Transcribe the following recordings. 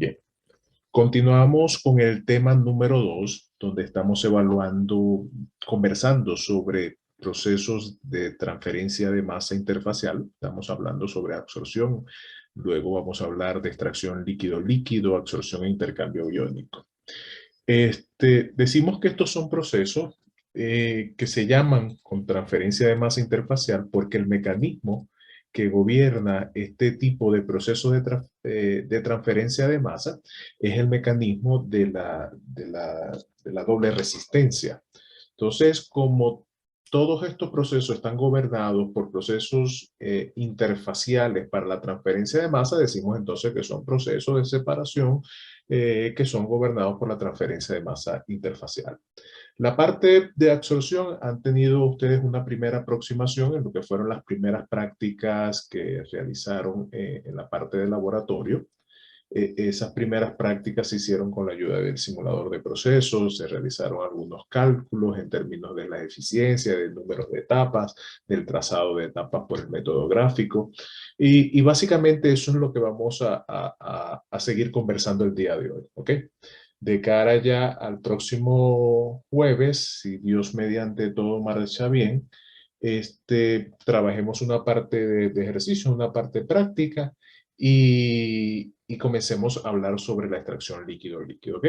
Bien, continuamos con el tema número 2, donde estamos evaluando, conversando sobre procesos de transferencia de masa interfacial. Estamos hablando sobre absorción, luego vamos a hablar de extracción líquido-líquido, absorción e intercambio iónico. Decimos que estos son procesos que se llaman con transferencia de masa interfacial porque el mecanismo que gobierna este tipo de procesos de transferencia de masa es el mecanismo de la doble resistencia. Entonces, como todos estos procesos están gobernados por procesos interfaciales para la transferencia de masa, decimos entonces que son procesos de separación que son gobernados por la transferencia de masa interfacial. La parte de absorción han tenido ustedes una primera aproximación en lo que fueron las primeras prácticas que realizaron en la parte del laboratorio. Esas primeras prácticas se hicieron con la ayuda del simulador de procesos, se realizaron algunos cálculos en términos de la eficiencia, del número de etapas, del trazado de etapas por el método gráfico. Y básicamente eso es lo que vamos a seguir conversando el día de hoy, ¿ok? De cara ya al próximo jueves, si Dios mediante todo marcha bien, trabajemos una parte de ejercicio, una parte práctica y comencemos a hablar sobre la extracción líquido-líquido, ¿ok?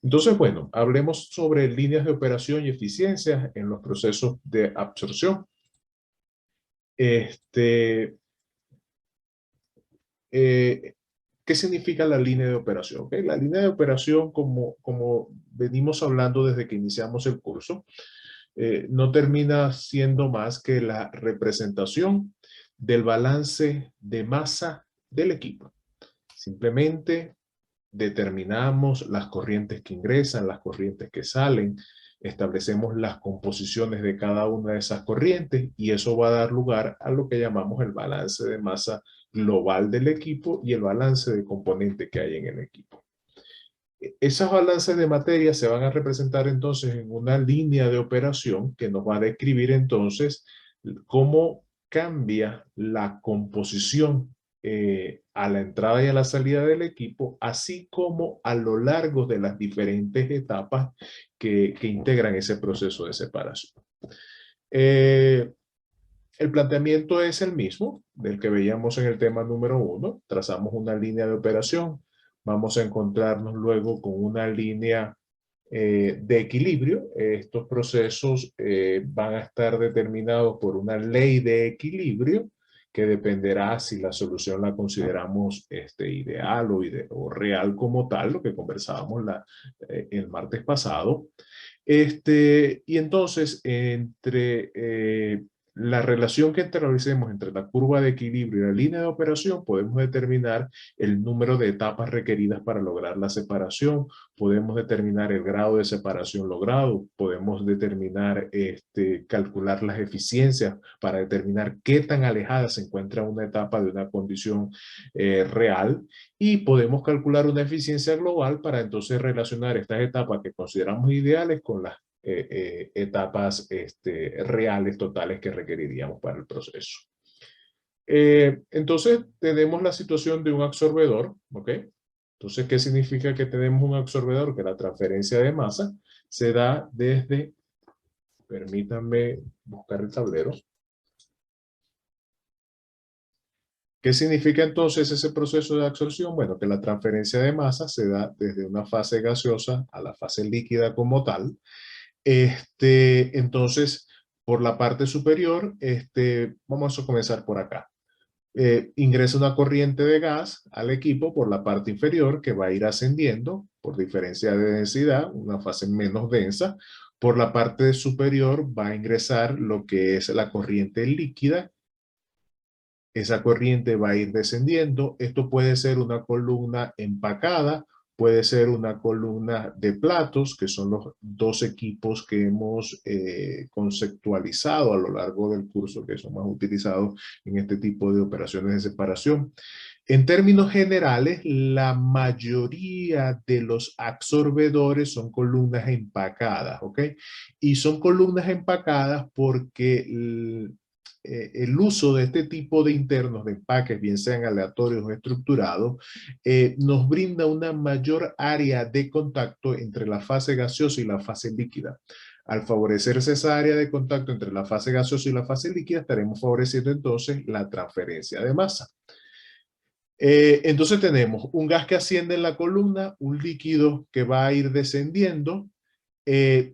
Entonces, bueno, hablemos sobre líneas de operación y eficiencia en los procesos de absorción. Este, eh, ¿Qué significa la línea de operación? ¿Okay? La línea de operación, como venimos hablando desde que iniciamos el curso, no termina siendo más que la representación del balance de masa del equipo. Simplemente determinamos las corrientes que ingresan, las corrientes que salen, establecemos las composiciones de cada una de esas corrientes y eso va a dar lugar a lo que llamamos el balance de masa global del equipo y el balance de componentes que hay en el equipo. Esas balances de materia se van a representar entonces en una línea de operación que nos va a describir entonces cómo cambia la composición a la entrada y a la salida del equipo, así como a lo largo de las diferentes etapas que integran ese proceso de separación. Eh, el planteamiento es el mismo del que veíamos en el tema número 1. Trazamos una línea de operación. Vamos a encontrarnos luego con una línea de equilibrio. Estos procesos van a estar determinados por una ley de equilibrio que dependerá si la solución la consideramos ideal o real como tal, lo que conversábamos el martes pasado. Y entonces, entre la relación que establecemos entre la curva de equilibrio y la línea de operación, podemos determinar el número de etapas requeridas para lograr la separación, podemos determinar el grado de separación logrado, podemos determinar, calcular las eficiencias para determinar qué tan alejada se encuentra una etapa de una condición real y podemos calcular una eficiencia global para entonces relacionar estas etapas que consideramos ideales con las etapas reales totales que requeriríamos para el proceso. Entonces tenemos la situación de un absorbedor, ¿ok? Entonces, ¿qué significa que tenemos un absorbedor? Que la transferencia de masa se da desde, permítanme buscar el tablero. ¿Qué significa entonces ese proceso de absorción? Bueno, que la transferencia de masa se da desde una fase gaseosa a la fase líquida como tal. Entonces, por la parte superior, vamos a comenzar por acá. Ingresa una corriente de gas al equipo por la parte inferior que va a ir ascendiendo por diferencia de densidad, una fase menos densa. Por la parte superior va a ingresar lo que es la corriente líquida. Esa corriente va a ir descendiendo. Esto puede ser una columna empacada, puede ser una columna de platos, que son los dos equipos que hemos conceptualizado a lo largo del curso, que son más utilizados en este tipo de operaciones de separación. En términos generales, la mayoría de los absorbedores son columnas empacadas, ¿ok? Y son columnas empacadas porque el uso de este tipo de internos de empaques, bien sean aleatorios o estructurados, nos brinda una mayor área de contacto entre la fase gaseosa y la fase líquida. Al favorecerse esa área de contacto entre la fase gaseosa y la fase líquida, estaremos favoreciendo entonces la transferencia de masa. Entonces tenemos un gas que asciende en la columna, un líquido que va a ir descendiendo,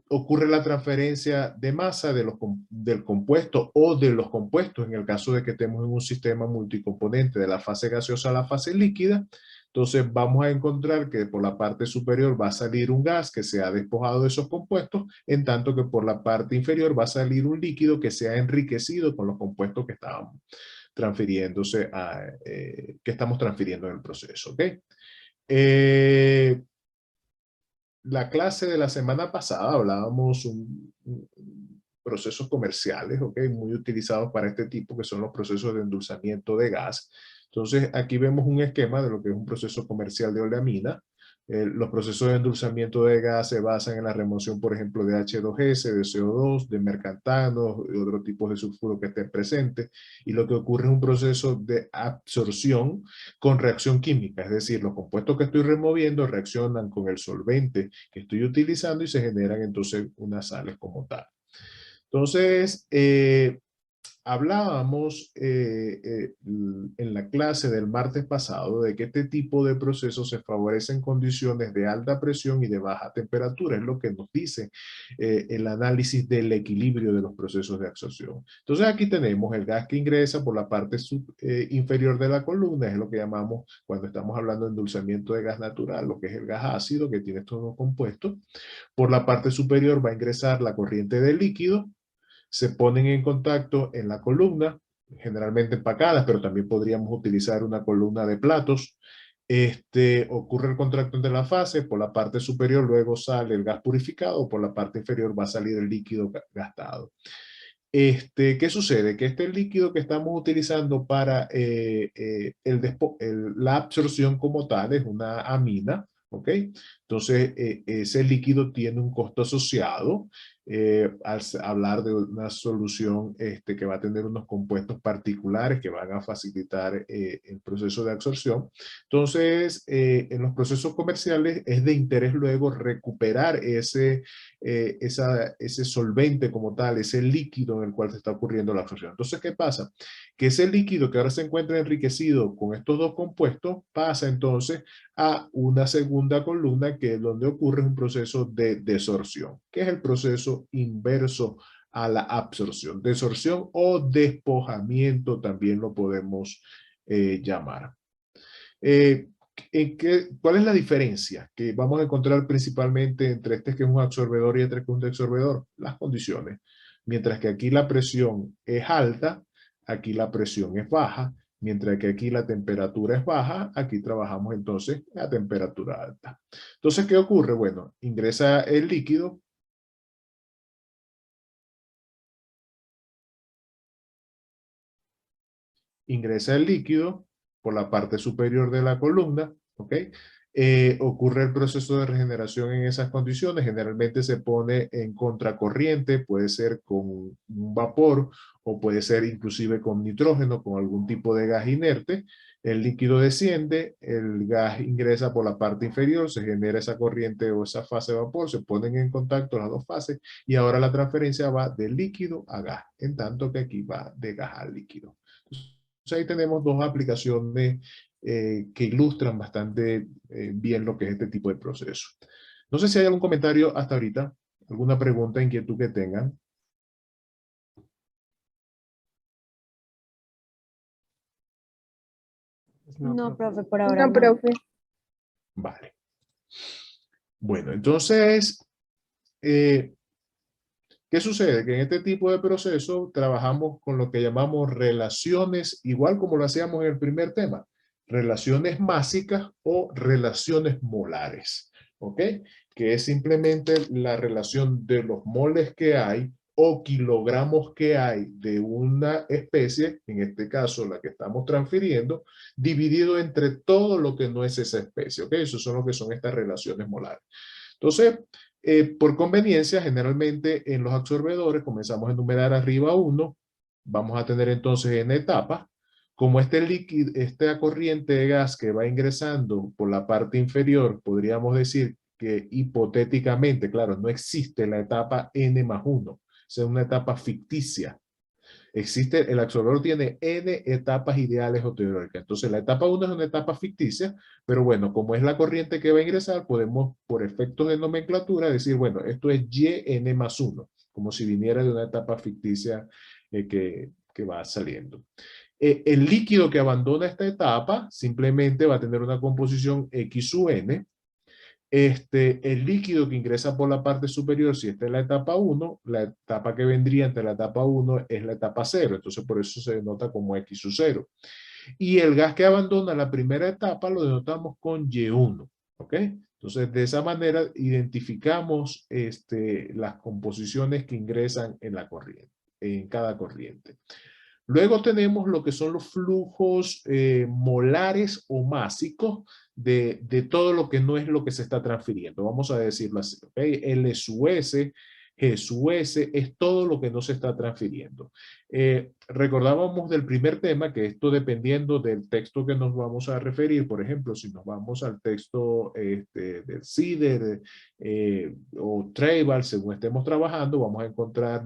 ocurre la transferencia de masa del compuesto o de los compuestos en el caso de que estemos en un sistema multicomponente de la fase gaseosa a la fase líquida. Entonces vamos a encontrar que por la parte superior va a salir un gas que se ha despojado de esos compuestos, en tanto que por la parte inferior va a salir un líquido que se ha enriquecido con los compuestos que estábamos transfiriéndose que estamos transfiriendo en el proceso, ¿ok? La clase de la semana pasada hablábamos procesos comerciales, ¿ok? Muy utilizados para este tipo, que son los procesos de endulzamiento de gas. Entonces, aquí vemos un esquema de lo que es un proceso comercial de oleamina. Los procesos de endulzamiento de gas se basan en la remoción, por ejemplo, de H2S, de CO2, de mercaptano y otros tipos de sulfuro que estén presentes. Y lo que ocurre es un proceso de absorción con reacción química, es decir, los compuestos que estoy removiendo reaccionan con el solvente que estoy utilizando y se generan entonces unas sales como tal. Entonces, hablábamos en la clase del martes pasado de que este tipo de procesos se favorecen en condiciones de alta presión y de baja temperatura, es lo que nos dice el análisis del equilibrio de los procesos de absorción. Entonces aquí tenemos el gas que ingresa por la parte inferior de la columna, es lo que llamamos cuando estamos hablando de endulzamiento de gas natural, lo que es el gas ácido que tiene estos dos compuestos. Por la parte superior va a ingresar la corriente de líquido, se ponen en contacto en la columna, generalmente empacadas, pero también podríamos utilizar una columna de platos. Ocurre el contacto entre la fase, por la parte superior luego sale el gas purificado, por la parte inferior va a salir el líquido gastado. ¿Qué sucede? Que este líquido que estamos utilizando para la absorción como tal es una amina, ¿ok? Entonces, ese líquido tiene un costo asociado al hablar de una solución que va a tener unos compuestos particulares que van a facilitar el proceso de absorción. Entonces, en los procesos comerciales es de interés luego recuperar ese solvente como tal, ese líquido en el cual se está ocurriendo la absorción. Entonces, ¿qué pasa? Que ese líquido que ahora se encuentra enriquecido con estos dos compuestos pasa entonces a una segunda columna que es donde ocurre un proceso de desorción, que es el proceso inverso a la absorción. Desorción o despojamiento también lo podemos llamar. ¿Cuál es la diferencia que vamos a encontrar principalmente entre este que es un absorbedor y este que es un deabsorbedor? Las condiciones. Mientras que aquí la presión es alta, aquí la presión es baja. Mientras que aquí la temperatura es baja, aquí trabajamos entonces a temperatura alta. Entonces, ¿qué ocurre? Bueno, ingresa el líquido. Ingresa el líquido por la parte superior de la columna, ¿ok? Ocurre el proceso de regeneración en esas condiciones, generalmente se pone en contracorriente, puede ser con un vapor o puede ser inclusive con nitrógeno, con algún tipo de gas inerte. El líquido desciende, el gas ingresa por la parte inferior, se genera esa corriente o esa fase de vapor, se ponen en contacto las dos fases y ahora la transferencia va de líquido a gas, en tanto que aquí va de gas al líquido. Entonces ahí tenemos dos aplicaciones que ilustran bastante bien lo que es este tipo de proceso. No sé si hay algún comentario hasta ahorita, alguna pregunta, inquietud que tengan. No, profe, por ahora No, profe. Vale. Bueno, entonces, ¿qué sucede? Que en este tipo de proceso trabajamos con lo que llamamos relaciones, igual como lo hacíamos en el primer tema, relaciones másicas o relaciones molares, ¿ok? Que es simplemente la relación de los moles que hay o kilogramos que hay de una especie, en este caso la que estamos transfiriendo, dividido entre todo lo que no es esa especie, ¿ok? Eso son lo que son estas relaciones molares. Entonces, por conveniencia, generalmente en los absorbedores comenzamos a enumerar arriba 1 Vamos a tener entonces N etapas. Como este líquido, esta corriente de gas que va ingresando por la parte inferior, podríamos decir que hipotéticamente, claro, no existe la etapa N más 1, es una etapa ficticia. Existe, el absorbedor tiene N etapas ideales o teóricas. Entonces, la etapa 1 es una etapa ficticia, pero bueno, como es la corriente que va a ingresar, podemos, por efectos de nomenclatura, decir, bueno, esto es YN más 1, como si viniera de una etapa ficticia que va saliendo. El líquido que abandona esta etapa simplemente va a tener una composición XUN. El líquido que ingresa por la parte superior, si esta es la etapa 1, la etapa que vendría entre la etapa 1 es la etapa 0, entonces por eso se denota como XU0. Y el gas que abandona la primera etapa lo denotamos con Y1, ¿ok? Entonces de esa manera identificamos las composiciones que ingresan en la corriente, en cada corriente. Luego tenemos lo que son los flujos molares o másicos de todo lo que no es lo que se está transfiriendo. Vamos a decirlo así. ¿Okay? L sub S, G sub S, es todo lo que no se está transfiriendo. Recordábamos del primer tema que esto dependiendo del texto que nos vamos a referir, por ejemplo, si nos vamos al texto del CIDER o Tribal, según estemos trabajando, vamos a encontrar